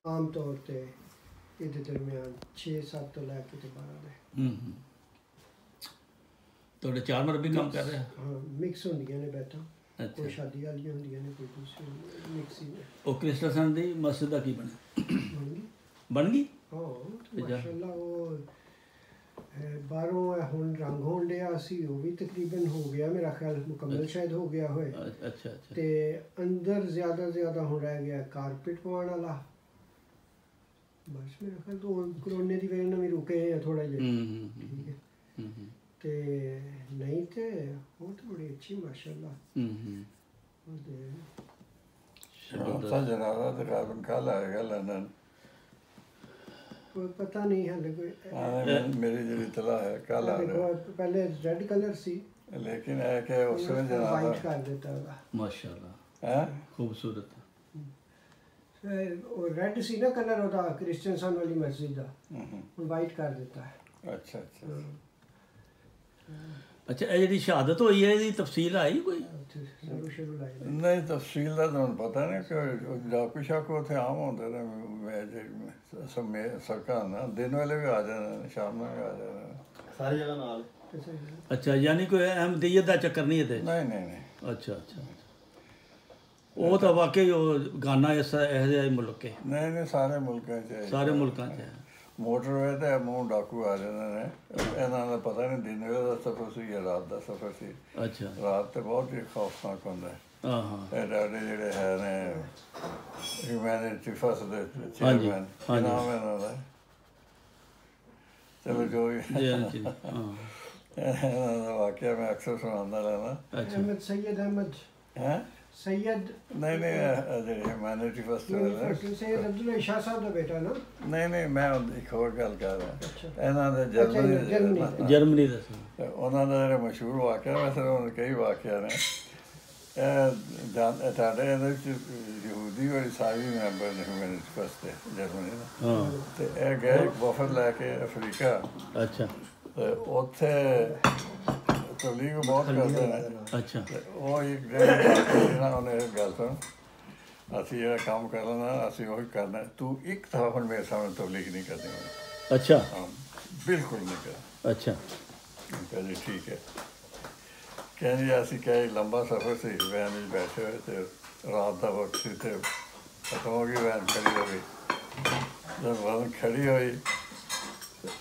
ਆਮ ਤੌਰ ਤੇ ਇਹਦੇ ਦਰਮਿਆਨ 6-7 ਤੋਂ ਲੈ ਕੇ 12 ਦੇ। ਤੁਹਾਡੇ 4 ਮਰਬੀ ਕੰਮ ਕਰ ਰਿਹਾ? ਹਾਂ, ਮਿਕਸ ਹੁੰਦੀਆਂ ਨੇ ਬੈਠਾਂ, ਕੋਈ ਸ਼ਾਦੀ ਵਾਲੀਆਂ ਹੁੰਦੀਆਂ ਨੇ, ਕੋਈ ਦੂਸਰੀ ਮਿਕਸ ਹੀ ਨੇ। ਉਹ ਕ੍ਰਿਸਟਨ ਦੀ ਮਸਜਿਦ ਦਾ ਕੀ ਬਣਿਆ? ਬਣ ਗਈ? ਹਾਂ ਮਾਸ਼ਾਅੱਲਾ। ਉਹ ਬਾਹਰੋਂ ਹੁਣ ਰੰਗ ਹੋਣ ਡਿਆ ਸੀ, ਉਹ ਵੀ ਤਕਰੀਬਨ ਹੋ ਗਿਆ ਮੇਰਾ ਖਿਆਲ, ਮੁਕੰਮਲ ਸ਼ਾਇਦ ਹੋ ਗਿਆ ਹੋਏ। ਅੱਛਾ। ਤੇ ਅੰਦਰ ਜ਼ਿਆਦਾ ਹੁਣ ਰਹਿ ਗਿਆ ਕਾਰਪੇਟ ਪਵਾਉਣ ਵਾਲਾ। ਬਸ ਮੇਰਾ ਖਿਆਲ ਤੋਂ ਕਰੋਨੇ ਦੀ ਵਜ੍ਹਾ ਨਾਲ ਵੀ ਰੁਕੇ ਆ ਥੋੜਾ ਜਿਹਾ। ਠੀਕ ਹੈ। ਤੇ ਨਹੀਂ ਤੇ ਉਹ ਤਾਂ ਬੜੀ ਅੱਛੀ ਮਾਸ਼ਾਅੱਲਾ। ਜਨਾਜ਼ਾ ਤਕਰੀਬਨ ਕੱਲ੍ਹ ਆਏਗਾ ਲੰਡਨ। ਕੋਈ ਪਤਾ ਨਹੀਂ ਹਾਲੇ ਕੋਈ। ਮੇਰੀ ਜਿਹੜੀ ਤਲਾਹ ਹੈ ਕੱਲ੍ਹ ਆ ਰਿਹਾ। ਪਹਿਲੇ ਰੈੱਡ ਕਲਰ ਸੀ, ਲੇਕਿਨ ਇਹ ਕਿ ਉਸ ਵੇਲੇ ਜਨਾਜ਼ਾ ਵਾਈਟ ਕਰ ਦਿੱਤਾ ਉਹਦਾ। ਮਾਸ਼ਾਅੱਲਾ ਹੈ ਖੂਬਸੂਰਤ। ਉਹ ਰੈੱਡ ਸੀ ਨਾ ਕਲਰ ਉਹਦਾ ਕ੍ਰਿਸਚਨ ਵਾਲੀ ਮਸਜਿਦ ਦਾ, ਹੁਣ ਵਾਈਟ ਕਰ ਦਿੱਤਾ ਹੈ। ਅੱਛਾ। ਅੱਛਾ, ਇਹ ਜਿਹੜੀ ਸ਼ਹਾਦਤ ਹੋਈ ਹੈ ਇਹਦੀ ਤਫਸੀਲ ਆਈ ਕੋਈ? ਨਹੀਂ, ਤਫਸੀਲ ਦਾ ਤੁਹਾਨੂੰ ਪਤਾ ਨਹੀਂ ਕਿ ਡਾਕੂ ਸ਼ਾਕੂ ਉੱਥੇ ਆਮ ਹੁੰਦੇ ਨੇ ਸੜਕਾਂ ਨਾ, ਦਿਨ ਵੇਲੇ ਵੀ ਆ ਜਾਣਾ, ਸ਼ਾਮ ਨੂੰ ਵੀ ਆ ਜਾਣਾ, ਸਾਰੀ ਜਗ੍ਹਾ ਨਾਲ। ਅੱਛਾ, ਯਾਨੀ ਕੋਈ ਅਹਿਮਦੀਅਤ ਦਾ ਚੱਕਰ ਨਹੀਂ ਇਹਦੇ? ਨਹੀਂ। ਅੱਛਾ। ਉਹ ਤਾਂ ਵਾਕਈ ਉਹ ਗਾਨਾ ਇਹੋ ਜਿਹਾ ਮੁਲਕ ਹੈ। ਨਹੀਂ, ਸਾਰੇ ਮੁਲਕਾਂ 'ਚ, ਸਾਰੇ ਮੁਲਕਾਂ 'ਚ ਹੈ। ਮੋਟਰਵੇ ਤੇ ਮੂੰਹ ਡਾਕੂ ਆ ਜਾਂਦੇ ਨੇ। ਇਹਨਾਂ ਦਾ ਪਤਾ ਨਹੀਂ ਦਿਨ ਵੇਲੇ ਦਾ ਸਫ਼ਰ ਸੀ ਜਾਂ ਰਾਤ ਦਾ ਸਫ਼ਰ ਸੀ। ਅੱਛਾ। ਰਾਤ ਤੇ ਬਹੁਤ ਹੀ ਖੌਫਨਾਕ ਹੁੰਦਾ ਹੈ। ਇਹ ਡਾਡੇ ਜਿਹੜੇ ਹੈ ਨੇ ਹਿਊਮੈਨਿਟੀ ਫਸਟ ਦੇ ਚੇਅਰਮੈਨ, ਕੀ ਨਾਮ ਹੈ ਇਹਨਾਂ ਦਾ? ਚਲੋ ਜੋ ਵੀ ਇਹਨਾਂ ਦਾ ਵਾਕਿਆ ਮੈਂ ਅਕਸਰ ਸੁਣਾਉਂਦਾ ਰਹਿਣਾ। ਅਹਿਮਦ ਸੈਯਦ ਅਹਿਮਦ ਹੈ ਸੈਯਦ? ਨਹੀਂ, ਜਿਹੜੇ ਹਿਊਮੈਨਿਟੀ ਫਸਟ ਸੈਯਦ ਅਬਦੁੱਲਾ ਸ਼ਾਹ ਸਾਹਿਬ ਦਾ ਬੇਟਾ ਨਾ? ਨਹੀਂ, ਮੈਂ ਇੱਕ ਹੋਰ ਗੱਲ ਕਰ ਰਿਹਾ। ਇਹਨਾਂ ਦੇ ਜਰਮਨੀ ਦਾ ਉਹਨਾਂ ਦਾ ਜਿਹੜਾ ਮਸ਼ਹੂਰ ਵਾਕਿਆ, ਵੈਸੇ ਉਹਨਾਂ ਕਈ ਵਾਕਿਆ ਨੇ। ਤੁਹਾਡੇ ਇਹਦੇ ਵਿੱਚ ਯਹੂਦੀ ਔਰ ਈਸਾਈ ਮੈਂਬਰ ਨੇ ਹਿਊਮੈਨਿਟੀ ਫਸਟ ਦੇ ਜਰਮਨੀ ਦਾ। ਤੇ ਇਹ ਗਏ ਇੱਕ ਵਫਦ ਲੈ ਕੇ ਅਫਰੀਕਾ। ਅੱਛਾ। ਤੇ ਉੱਥੇ ਤਬਲੀਗ ਬਹੁਤ ਕਰਦੇ ਨੇ। ਅੱਛਾ। ਉਹ ਇੱਕ ਜਿਹੜਾ ਉਹਨੇ ਗੱਲ ਸੁਣ, ਅਸੀਂ ਜਿਹੜਾ ਕੰਮ ਕਰਨਾ ਅਸੀਂ ਉਹੀ ਕਰਨਾ, ਤੂੰ ਇੱਕ ਦਫਾ ਹੁਣ ਮੇਰੇ ਸਾਹਮਣੇ ਤਬਲੀਗ ਨਹੀਂ ਕਰਨੀ। ਅੱਛਾ। ਬਿਲਕੁਲ ਨਹੀਂ ਕਰ। ਅੱਛਾ। ਕਹਿੰਦੇ ਠੀਕ ਹੈ। ਕਹਿੰਦੇ ਅਸੀਂ ਕਹੇ ਲੰਬਾ ਸਫ਼ਰ ਸੀ, ਵੈਨ ਵਿੱਚ ਬੈਠੇ ਹੋਏ ਤੇ ਰਾਤ ਦਾ ਵਕਤ ਸੀ ਤੇ ਖਤਮ ਹੋ ਗਈ ਵੈਨ, ਖੜੀ ਹੋ ਗਈ। ਜਦ ਵੈਨ ਖੜੀ ਹੋਈ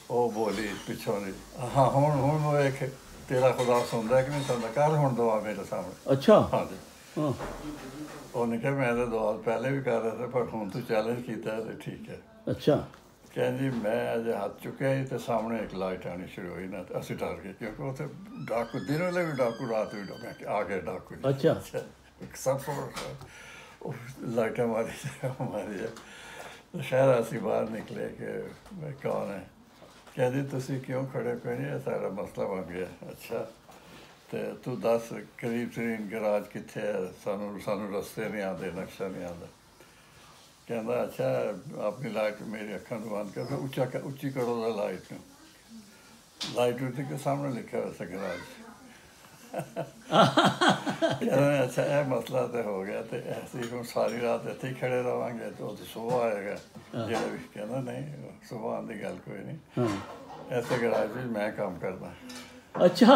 ਉਹ ਬੋਲੀ ਪਿੱਛੋਂ ਦੀ, ਹਾਂ ਹੁਣ ਵੇਖ ਤੇਰਾ ਖੁਦਾ ਸੁਣਦਾ ਕਿ ਨਹੀਂ ਸੁਣਦਾ, ਕਰ ਹੁਣ ਦੁਆ ਮੇਰੇ ਸਾਹਮਣੇ। ਅੱਛਾ। ਹਾਂਜੀ। ਉਹਨੇ ਕਿਹਾ ਮੈਂ ਤਾਂ ਦੁਆ ਪਹਿਲੇ ਵੀ ਕਰ ਰਿਹਾ ਸੀ, ਪਰ ਹੁਣ ਤੂੰ ਚੈਲੰਜ ਕੀਤਾ ਤੇ ਠੀਕ ਹੈ। ਅੱਛਾ। ਕਹਿੰਦੀ ਮੈਂ ਅਜੇ ਹੱਥ ਚੁੱਕਿਆ ਸੀ ਤੇ ਸਾਹਮਣੇ ਇੱਕ ਲਾਈਟ ਆਉਣੀ ਸ਼ੁਰੂ ਹੋਈ ਨਾ, ਅਸੀਂ ਡਰ ਗਏ ਕਿਉਂਕਿ ਉੱਥੇ ਡਾਕੂ ਦਿਨ ਵੇਲੇ ਵੀ ਡਾਕੂ, ਰਾਤ ਵੀ ਡਾਕੂ ਆ ਗਏ ਡਾਕੂ। ਅੱਛਾ। ਸਭ ਲਾਈਟਾਂ ਮਾਰੀ ਸ਼ਹਿਰ ਅਸੀਂ ਬਾਹਰ ਨਿਕਲੇ ਕਿ ਕੌਣ ਹੈ? ਕਹਿੰਦੀ ਤੁਸੀਂ ਕਿਉਂ ਖੜੇ ਪਏ? ਇਹ ਸਾਡਾ ਮਸਲਾ ਬਣ ਗਿਆ। ਅੱਛਾ, ਤੇ ਤੂੰ ਦੱਸ ਕਰੀਬ ਤਰੀਨ ਗਰਾਜ ਕਿੱਥੇ ਹੈ? ਸਾਨੂੰ ਰਸਤੇ ਨਹੀਂ ਆਉਂਦੇ, ਨਕਸ਼ਾ ਨਹੀਂ ਆਉਂਦਾ। ਕਹਿੰਦਾ ਅੱਛਾ ਆਪਣੀ ਲਾਈਟ ਮੇਰੀ ਅੱਖਾਂ ਨੂੰ ਬੰਦ ਕਰ, ਉੱਚੀ ਕਰੋ ਦਾ ਲਾਈਟ ਨੂੰ। ਲਾਈਟ ਉੱਤੇ ਕੇ ਸਾਹਮਣੇ ਲਿਖਿਆ ਹੋਇਆ ਸੀ ਗਰਾਜ। ਕਹਿੰਦਾ ਅੱਛਾ ਇਹ ਮਸਲਾ ਤਾਂ ਹੋ ਗਿਆ ਤੇ ਅਸੀਂ ਹੁਣ ਸਾਰੀ ਰਾਤ ਇੱਥੇ ਹੀ ਖੜੇ ਰਹਾਂਗੇ ਤੇ ਉਹ ਸੁਬਾਹ ਆਏਗਾ ਜਿਹੜਾ ਵੀ। ਕਹਿੰਦਾ ਨਹੀਂ, ਸੁਬਾਹ ਆਉਣ ਦੀ ਗੱਲ ਕੋਈ ਨਹੀਂ, ਐਸੇ ਗਰਾਜ ਵਿੱਚ ਮੈਂ ਕੰਮ ਕਰਦਾ। ਅੱਛਾ।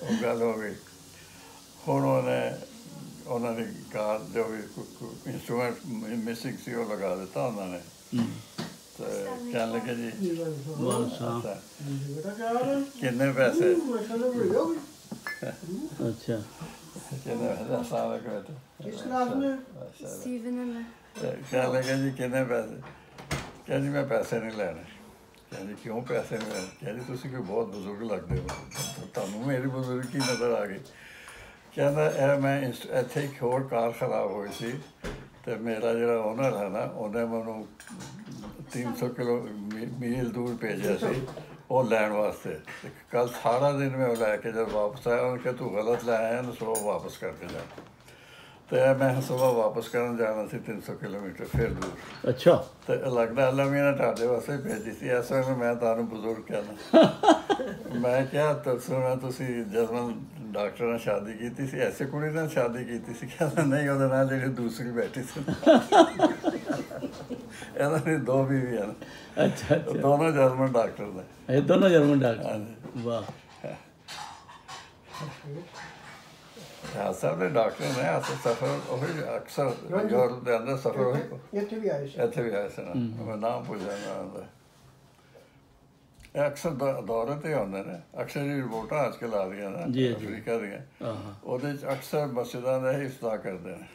ਉਹ ਗੱਲ ਹੋ ਗਈ। ਹੁਣ ਉਹਨਾਂ ਦੀ ਕਾਰ ਜੋ ਵੀ ਇੰਸਟਰੂਮੈਂਟ ਮਿਸਿੰਗ ਸੀ ਉਹ ਲਗਾ ਦਿੱਤਾ ਉਹਨਾਂ ਨੇ। ਤੇ ਕਹਿਣ ਲੱਗੇ ਜੀ ਕਿੰਨੇ ਪੈਸੇ? ਅੱਛਾ। ਕਹਿਣ ਲੱਗੇ ਜੀ ਕਿੰਨੇ ਪੈਸੇ? ਕਹਿੰਦੀ ਮੈਂ ਪੈਸੇ ਨਹੀਂ ਲੈਣੇ। ਕਹਿੰਦੀ ਕਿਉਂ ਪੈਸੇ ਨਹੀਂ ਲੈਣੇ? ਕਹਿੰਦੀ ਤੁਸੀਂ ਕੋਈ ਬਹੁਤ ਬਜ਼ੁਰਗ ਲੱਗਦੇ ਹੋ, ਤੁਹਾਨੂੰ ਮੇਰੀ ਬਜ਼ੁਰਗੀ ਨਜ਼ਰ ਆ ਗਈ। ਕਹਿੰਦਾ ਇਹ ਮੈਂ ਇੱਥੇ ਇੱਕ ਹੋਰ ਕਾਰ ਖਰਾਬ ਹੋਈ ਸੀ ਅਤੇ ਮੇਰਾ ਜਿਹੜਾ ਓਨਰ ਹੈ ਨਾ ਉਹਨੇ ਮੈਨੂੰ 300 ਮੀਲ ਦੂਰ ਭੇਜਿਆ ਸੀ ਉਹ ਲੈਣ ਵਾਸਤੇ। ਕੱਲ੍ਹ ਸਾਰਾ ਦਿਨ ਮੈਂ ਉਹ ਲੈ ਕੇ ਜਦ ਵਾਪਸ ਆਇਆ ਉਹਨੇ ਕਿਹਾ ਤੂੰ ਗਲਤ ਲੈ ਆਇਆ ਨਾ, ਸੁਬਾਹ ਵਾਪਸ ਕਰਕੇ ਜਾ। ਅਤੇ ਮੈਂ ਸੁਬਾਹ ਵਾਪਸ ਕਰਨ ਜਾਣਾ ਸੀ 300 ਕਿਲੋਮੀਟਰ ਫਿਰ ਦੂਰ। ਅੱਛਾ। ਅਤੇ ਲੱਗਦਾ ਅੱਲਾ ਮੀਆਂ ਨੇ ਤੁਹਾਡੇ ਵਾਸਤੇ ਭੇਜੀ ਸੀ। ਇਸ ਵੇਲੇ ਮੈਂ ਤੁਹਾਨੂੰ ਬਜ਼ੁਰਗ ਕਹਿਣਾ। ਮੈਂ ਕਿਹਾ ਸੁਣਾ ਤੁਸੀਂ ਜਰਮਨ ਡਾਕਟਰ ਨਾਲ ਸ਼ਾਦੀ ਕੀਤੀ ਸੀ, ਐਸੇ ਕੁੜੀ ਨਾਲ ਸ਼ਾਦੀ ਕੀਤੀ ਸੀ? ਕਹਿੰਦਾ ਨਹੀਂ, ਉਹਦੇ ਨਾਲ ਜਿਹੜੀ ਦੂਸਰੀ ਬੈਠੀ ਸੀ। ਇਹਨਾਂ ਦੀ 2 ਬੀਵੀਆਂ ਨੇ, ਅੱਛਾ ਅੱਛਾ, ਦੋਨੋਂ ਜਰਮਨ ਡਾਕਟਰ ਨੇ। ਇਹ ਦੋਨੋਂ ਜਰਮਨ ਡਾਕਟਰ, ਵਾਹ। ਹਾਂ ਸਾਹਿਬ ਦੇ ਡਾਕਟਰ ਨੇ। ਅਸਲ ਸਫ਼ਰ ਉਹ ਅਕਸਰ ਯੂਰਪ ਦੇ ਅੰਦਰ ਸਫ਼ਰ ਹੋਏ, ਇੱਥੇ ਵੀ ਆਏ ਸੀ। ਇੱਥੇ ਵੀ ਆਏ ਸੀ ਨਾ, ਮੈਂ ਨਾਮ ਭੁੱਲ ਜਾਂਦਾ ਉਹਦਾ। ਇਹ ਅਕਸਰ ਦੌਰੇ 'ਤੇ ਆਉਂਦੇ ਨੇ। ਅਕਸਰ ਹੀ ਰਿਪੋਰਟਾਂ ਅੱਜ ਕੱਲ੍ਹ ਆ ਰਹੀਆਂ ਨਾ ਅਫਰੀਕਾ ਦੀਆਂ, ਉਹਦੇ 'ਚ ਅਕਸਰ ਮਸਜਿਦਾਂ ਦਾ ਹੀ ਇਫਤਤਾਹ ਕਰਦੇ ਨੇ।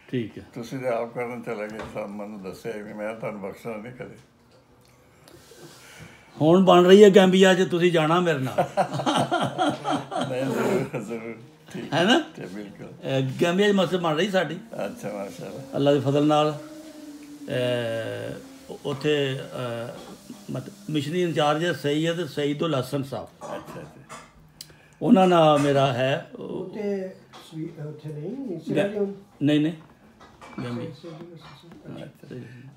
ਠੀਕ ਹੈ। ਤੁਸੀਂ ਤਾਂ ਆਪ ਕਰਨ ਚਲੇ ਗਏ, ਸਾਨੂੰ ਮੈਨੂੰ ਦੱਸਿਆ ਵੀ ਮੈਂ ਤੁਹਾਨੂੰ ਬਖਸ਼ਣਾ ਨਹੀਂ ਕਦੇ। ਹੁਣ ਬਣ ਰਹੀ ਹੈ ਗੈਂਬੀਆ 'ਚ, ਤੁਸੀਂ ਜਾਣਾ ਮੇਰੇ ਨਾਲ। ਨਹੀਂ ਜ਼ਰੂਰ ਜ਼ਰੂਰ, ਠੀਕ ਹੈ ਨਾ? ਤੇ ਬਿਲਕੁਲ। ਗੈਂਬੀਆ 'ਚ ਮਸਜਿਦ ਬਣ ਰਹੀ ਸਾਡੀ, ਅੱਛਾ ਮਾਸ਼ਾ ਅੱਲਾਹ, ਅੱਲਾ ਦੇ ਫਜ਼ਲ ਨਾਲ। ਉੱਥੇ ਮਤਲਬ ਮਿਸ਼ਨਰੀ ਇੰਚਾਰਜ ਸਈਦ ਸਈਦੁਲ ਹਸਨ ਸਾਹਿਬ, ਅੱਛਾ ਅੱਛਾ। ਉਹਨਾਂ ਨਾਲ ਮੇਰਾ ਹੈ। ਉੱਥੇ ਨਹੀਂ ਸੀਰੀਅਲ ਨਹੀਂ ਨਹੀਂ ਗੈਂਬੀਆ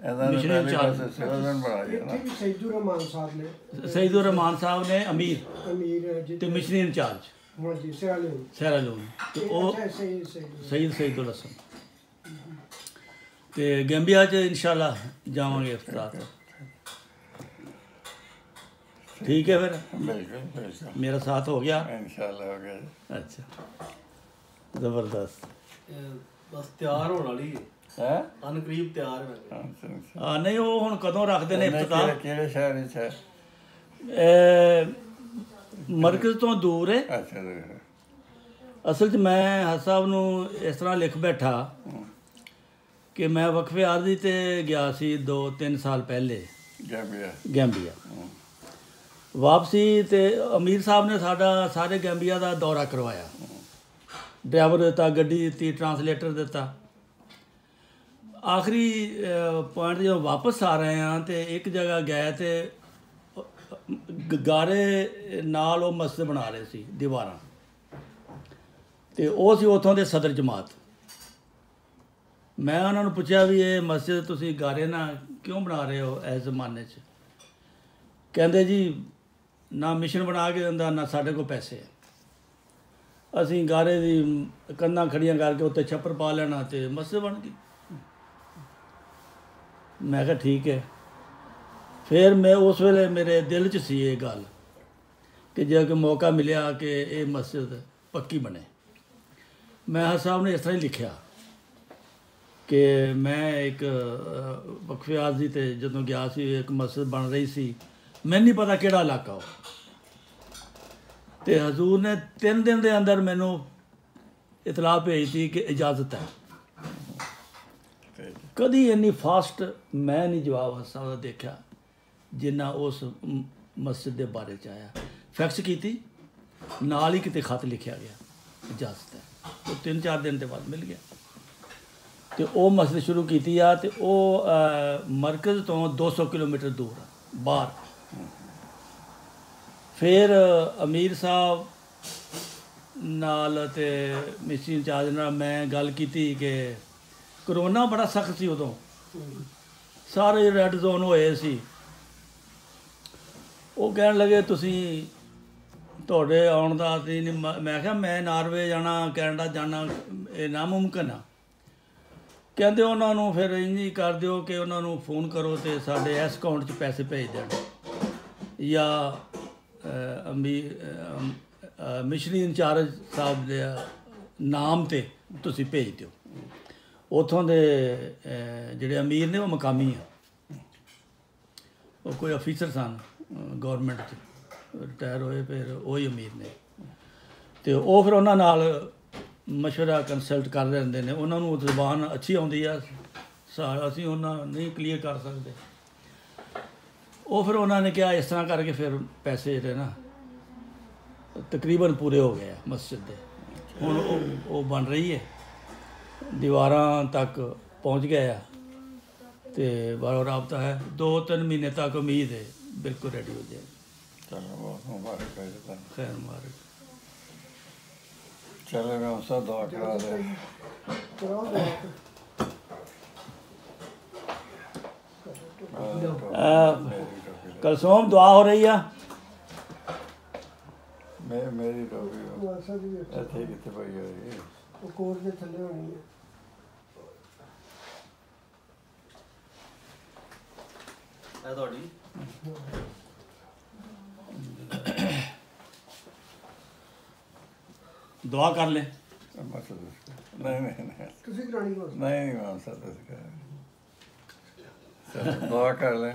ਇਹਦਾ ਨੇ ਪਾਸੇ ਸਿਵਲਨ ਬਣਾਇਆ ਨਾ। ਇੱਥੇ ਵੀ ਸੈਦੁਰ ਰਹਿਮਾਨ ਸਾਹਿਬ ਨੇ, ਸਈਦੁਰ ਰਹਿਮਾਨ ਸਾਹਿਬ ਨੇ ਅਮੀਰ ਅਮੀਰ ਤੇ ਮਿਸ਼ਨਰੀ ਇੰਚਾਰਜ ਹਾਂਜੀ ਸਿਰਾਲਿਓ ਸਹਿਰਾਲੂਨ, ਤੇ ਉਹ ਸਈਦ ਸਈਦੁਲ ਹਸਨ। ਤੇ ਗੈਂਬੀਆ 'ਚ ਇਨਸ਼ਾਅੱਲਾ ਜਾਵਾਂਗੇ ਇਫਤਾਰ। ਠੀਕ ਹੈ ਫਿਰ, ਬਿਲਕੁਲ ਬਿਲਕੁਲ, ਮੇਰਾ ਸਾਥ ਹੋ ਗਿਆ ਇਨਸ਼ਾਅੱਲਾ ਹੋ ਗਿਆ। ਅੱਛਾ, ਜ਼ਬਰਦਸਤ। ਬਸ ਤਿਆਰ ਹੋਣ ਵਾਲੀ ਹੈ ਅਨਕਰੀਬ ਤਿਆਰ ਹੈ। ਨਹੀਂ ਉਹ ਹੁਣ ਕਦੋਂ ਰੱਖਦੇ ਨੇ ਇਫਤਾਰ? ਕਿਹੜੇ ਸ਼ਹਿਰ ਵਿੱਚ ਹੈ? ਮਰਕਜ਼ ਤੋਂ ਦੂਰ ਹੈ। ਅੱਛਾ। ਅਸਲ 'ਚ ਮੈਂ ਹੱਜ ਸਾਹਿਬ ਨੂੰ ਇਸ ਤਰ੍ਹਾਂ ਲਿਖ ਬੈਠਾ ਕਿ ਮੈਂ ਵਕਫੇ ਆਰਜ਼ੀ 'ਤੇ ਗਿਆ ਸੀ 2-3 ਸਾਲ ਪਹਿਲੇ ਗੈਂਬੀਆ। ਵਾਪਸੀ ਤੇ ਅਮੀਰ ਸਾਹਿਬ ਨੇ ਸਾਡਾ ਸਾਰੇ ਗੈਂਬੀਆ ਦਾ ਦੌਰਾ ਕਰਵਾਇਆ, ਡਰਾਈਵਰ ਦਿੱਤਾ, ਗੱਡੀ ਦਿੱਤੀ, ਟਰਾਂਸਲੇਟਰ ਦਿੱਤਾ। ਆਖਰੀ ਪੁਆਇੰਟ ਜਦੋਂ ਵਾਪਸ ਆ ਰਹੇ ਹਾਂ ਤੇ ਇੱਕ ਜਗ੍ਹਾ ਗਏ ਤੇ ਗਾਰੇ ਨਾਲ ਉਹ ਮਸਜਿਦ ਬਣਾ ਰਹੇ ਸੀ, ਦੀਵਾਰਾਂ, ਤੇ ਉਹ ਸੀ ਉੱਥੋਂ ਦੇ ਸਦਰ ਜਮਾਤ। ਮੈਂ ਉਹਨਾਂ ਨੂੰ ਪੁੱਛਿਆ ਵੀ ਇਹ ਮਸਜਿਦ ਤੁਸੀਂ ਗਾਰੇ ਨਾਲ ਕਿਉਂ ਬਣਾ ਰਹੇ ਹੋ ਇਸ ਜ਼ਮਾਨੇ 'ਚ? ਕਹਿੰਦੇ ਜੀ ਨਾ ਮਿਸ਼ਨ ਬਣਾ ਕੇ ਦਿੰਦਾ, ਨਾ ਸਾਡੇ ਕੋਲ ਪੈਸੇ ਹੈ। ਅਸੀਂ ਗਾਰੇ ਦੀ ਕੰਧਾਂ ਖੜੀਆਂ ਕਰਕੇ ਉੱਤੇ ਛੱਪਰ ਪਾ ਲੈਣਾ ਤੇ ਮਸਜਿਦ ਬਣ ਗਈ। ਮੈਂ ਕਿਹਾ ਠੀਕ ਹੈ। ਫਿਰ ਮੈਂ ਉਸ ਵੇਲੇ ਮੇਰੇ ਦਿਲ 'ਚ ਸੀ ਇਹ ਗੱਲ ਕਿ ਜੇ ਕੋਈ ਮੌਕਾ ਮਿਲਿਆ ਕਿ ਇਹ ਮਸਜਿਦ ਪੱਕੀ ਬਣੇ। ਮੈਂ ਹੱਜ ਸਾਹਿਬ ਨੇ ਇਸ ਤਰ੍ਹਾਂ ਹੀ ਲਿਖਿਆ ਕਿ ਮੈਂ ਇੱਕ ਵਕਫੇ ਆਰਜ਼ੀ 'ਤੇ ਜਦੋਂ ਗਿਆ ਸੀ, ਇੱਕ ਮਸਜਿਦ ਬਣ ਰਹੀ ਸੀ, ਮੈਨੂੰ ਨਹੀਂ ਪਤਾ ਕਿਹੜਾ ਇਲਾਕਾ ਉਹ, ਤੇ ਹਜ਼ੂਰ ਨੇ 3 ਦਿਨ ਦੇ ਅੰਦਰ ਮੈਨੂੰ ਇਤਲਾਹ ਭੇਜਤੀ ਕਿ ਇਜਾਜ਼ਤ ਹੈ। ਕਦੀ ਇੰਨੀ ਫਾਸਟ ਮੈਂ ਨਹੀਂ ਜਵਾਬ ਹੱਜ ਸਾਹਿਬ ਦਾ ਦੇਖਿਆ ਜਿੰਨਾ ਉਸ ਮਸਜਿਦ ਦੇ ਬਾਰੇ 'ਚ ਆਇਆ। ਫੈਕਸ ਕੀਤੀ, ਨਾਲ ਹੀ ਕਿਤੇ ਖਤ ਲਿਖਿਆ ਗਿਆ ਇਜਾਜ਼ਤ ਹੈ। ਉਹ 3-4 ਦਿਨ ਦੇ ਬਾਅਦ ਮਿਲ ਗਿਆ ਤੇ ਉਹ ਮਸਜਿਦ ਸ਼ੁਰੂ ਕੀਤੀ ਆ। ਤੇ ਉਹ ਮਰਕਜ਼ ਤੋਂ 200 ਕਿਲੋਮੀਟਰ ਦੂਰ ਆ ਬਾਹਰ। ਫਿਰ ਅਮੀਰ ਸਾਹਿਬ ਨਾਲ ਤੇ ਮਿਸ਼ਨਰੀ ਇੰਚਾਰਜ ਨਾਲ ਮੈਂ ਗੱਲ ਕੀਤੀ ਕਿ ਕਰੋਨਾ ਬੜਾ ਸਖਤ ਸੀ ਉਦੋਂ, ਸਾਰੇ ਰੈੱਡ ਜ਼ੋਨ ਹੋਏ ਸੀ। ਉਹ ਕਹਿਣ ਲੱਗੇ ਤੁਸੀਂ ਤੁਹਾਡੇ ਆਉਣ ਦਾ ਤੇ ਮੈਂ ਕਿਹਾ ਮੈਂ ਨਾਰਵੇ ਜਾਣਾ, ਕੈਨੇਡਾ ਜਾਣਾ, ਇਹ ਨਾਮੁਮਕਿਨ ਆ। ਕਹਿੰਦੇ ਉਹਨਾਂ ਨੂੰ ਫਿਰ ਇੰਝ ਹੀ ਕਰ ਦਿਓ ਕਿ ਉਹਨਾਂ ਨੂੰ ਫੋਨ ਕਰੋ ਤੇ ਸਾਡੇ ਇਸ ਅਕਾਊਂਟ 'ਚ ਪੈਸੇ ਭੇਜ ਦੇਣ, ਜਾਂ ਮਿਸ਼ਨਰੀ ਇੰਚਾਰਜ ਸਾਹਿਬ ਦੇ ਨਾਮ 'ਤੇ ਤੁਸੀਂ ਭੇਜ ਦਿਓ। ਉੱਥੋਂ ਦੇ ਜਿਹੜੇ ਅਮੀਰ ਨੇ ਉਹ ਮਕਾਮੀ ਆ, ਉਹ ਕੋਈ ਅਫੀਸਰ ਸਨ ਗੌਰਮੈਂਟ 'ਚ, ਰਿਟਾਇਰ ਹੋਏ, ਫਿਰ ਉਹ ਹੀ ਅਮੀਰ ਨੇ। ਅਤੇ ਉਹ ਫਿਰ ਉਹਨਾਂ ਨਾਲ ਮਸ਼ਵਰਾ ਕੰਸਲਟ ਕਰਦੇ ਰਹਿੰਦੇ ਨੇ। ਉਹਨਾਂ ਨੂੰ ਜ਼ੁਬਾਨ ਅੱਛੀ ਆਉਂਦੀ ਆ, ਅਸੀਂ ਉਹਨਾਂ ਨਹੀਂ ਕਲੀਅਰ ਕਰ ਸਕਦੇ। ਉਹ ਫਿਰ ਉਹਨਾਂ ਨੇ ਕਿਹਾ ਇਸ ਤਰ੍ਹਾਂ ਕਰਕੇ ਫਿਰ ਪੈਸੇ ਜਿਹੜੇ ਨਾ ਤਕਰੀਬਨ ਪੂਰੇ ਹੋ ਗਏ ਆ ਮਸਜਿਦ ਦੇ। ਹੁਣ ਉਹ ਬਣ ਰਹੀ ਹੈ, ਦੀਵਾਰਾਂ ਤੱਕ ਪਹੁੰਚ ਗਏ ਆ ਤੇ ਬਾਹਰੋਂ ਰਾਬਤਾ ਹੈ। 2-3 ਮਹੀਨੇ ਤੱਕ ਉਮੀਦ ਹੈ ਬਿਲਕੁਲ ਰੈਡੀ ਹੋ ਜਾਏ। ਚਲੋ ਬਹੁਤ ਮੁਬਾਰਕ ਹੈ ਜੀ, ਖੈਰ ਮੁਬਾਰਕ। ਚਲੋ ਮੈਂ ਉਸ ਦਾ ਦੁਆ ਕਰਾ ਦੇ। ਕਲਸੋਮ ਦੁਆ ਹੋ ਰਹੀ ਆ। ਮੇਰੀ ਟੋਪੀ ਇੱਥੇ ਕਿੱਥੇ ਪਈ ਹੋਈ ਹੈ? ਉਹ ਕੋਟ ਦੇ ਥੱਲੇ ਹੋਣੀ ਹੈ। ਇਹ ਤੁਹਾਡੀ ਦੁਆ ਕਰ ਲੈ। ਮਸਦ ਨਹੀਂ ਨਹੀਂ ਨਹੀਂ ਤੁਸੀਂ ਕਰਾਣੀ ਹੋ ਨਹੀਂ ਇਮਾਮ ਸਾਹਿਬ ਤੁਸੀਂ ਕਰ ਚਲੋ ਦੁਆ ਕਰ ਲੈ।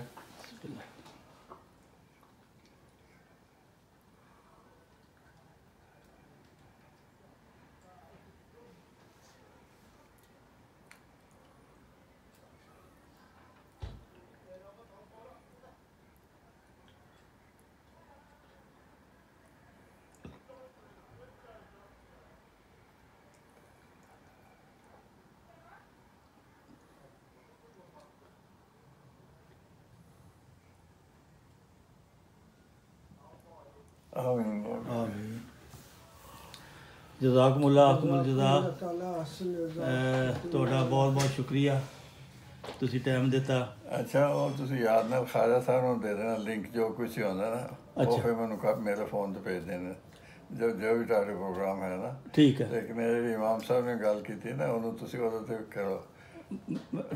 ਆਮੀਨ ਆਮੀਨ। ਜਜ਼ਾਕੁਮੁੱਲਾਹ ਅਕਮਲ ਜਜ਼ਾ। ਤਾਲਾ ਅਸਲ ਤੁਹਾਡਾ ਬਹੁਤ ਬਹੁਤ ਸ਼ੁਕਰੀਆ, ਤੁਸੀਂ ਟਾਈਮ ਦਿੱਤਾ। ਅੱਛਾ ਉਹ ਤੁਸੀਂ ਯਾਦ ਨਾਲ ਖਾਜਾ ਸਾਹਿਬ ਨੂੰ ਦੇ ਦੇਣਾ ਲਿੰਕ ਜੋ ਕੁਛ ਹੁੰਦਾ ਨਾ ਉਹ ਅੱਛਾ। ਫਿਰ ਮੈਨੂੰ ਮੇਰੇ ਫੋਨ ਤੇ ਭੇਜ ਦੇਣਾ ਜੋ ਵੀ ਤੁਹਾਡੇ ਪ੍ਰੋਗਰਾਮ ਹੈ ਨਾ। ਠੀਕ ਹੈ, ਲੇਕਿਨ ਇਹ ਇਮਾਮ ਸਾਹਿਬ ਨੇ ਗੱਲ ਕੀਤੀ ਨਾ ਉਹਨੂੰ ਤੁਸੀਂ ਉਹਦੇ ਤੇ ਕਰੋ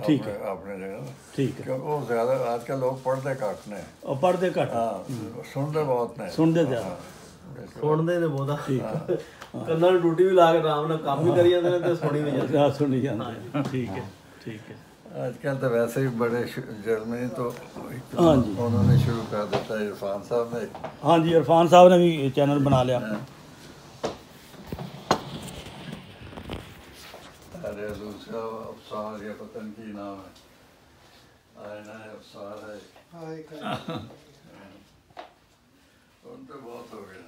ਠੀਕ ਹੈ, ਆਪਣੇ ਜਗ੍ਹਾ ਠੀਕ ਹੈ। ਕਿਉਂਕਿ ਉਹ ਜ਼ਿਆਦਾ ਅੱਜ ਕੱਲ੍ਹ ਲੋਕ ਪੜ੍ਹਦੇ ਘੱਟ ਨੇ। ਉਹ ਪੜ੍ਹਦੇ ਘੱਟ, ਹਾਂ ਸੁਣਦੇ ਬਹੁਤ ਨੇ। ਸੁਣਦੇ ਜ਼ਿਆਦਾ। ਹਾਂ। ਸੁਣਦੇ ਨੇ ਬਹੁਤਾ, ਠੀਕ ਹੈ, ਕੰਨਾਂ ਨੂੰ ਡਿਊਟੀ ਵੀ ਲਾ ਕੇ ਆਰਾਮ ਨਾਲ ਕੰਮ ਵੀ ਕਰੀ ਜਾਂਦੇ ਨੇ ਤੇ ਸੁਣੀ ਵੀ ਜਾਂਦੇ। ਰਾਤ ਸੁਣੀ ਜਾਂਦੇ। ਠੀਕ ਹੈ, ਠੀਕ ਹੈ। ਅੱਜ ਕੱਲ੍ਹ ਤਾਂ ਵੈਸੇ ਹੀ ਬੜੇ ਜਰਮਨੀ ਤੋਂ ਹਾਂਜੀ। ਉਹਨਾਂ ਨੇ ਸ਼ੁਰੂ ਕਰ ਦਿੱਤਾ ਇਰਫਾਨ ਸਾਹਿਬ ਨੇ। ਹਾਂਜੀ, ਇਰਫਾਨ ਸਾਹਿਬ ਨੇ ਵੀ ਚੈਨਲ ਬਣਾ ਲਿਆ। अरे दूसरा अफसार या पता नहीं की नाम है आयना है अफसार है ਹਾਏ ਕਰ उन तो बहुत हो गए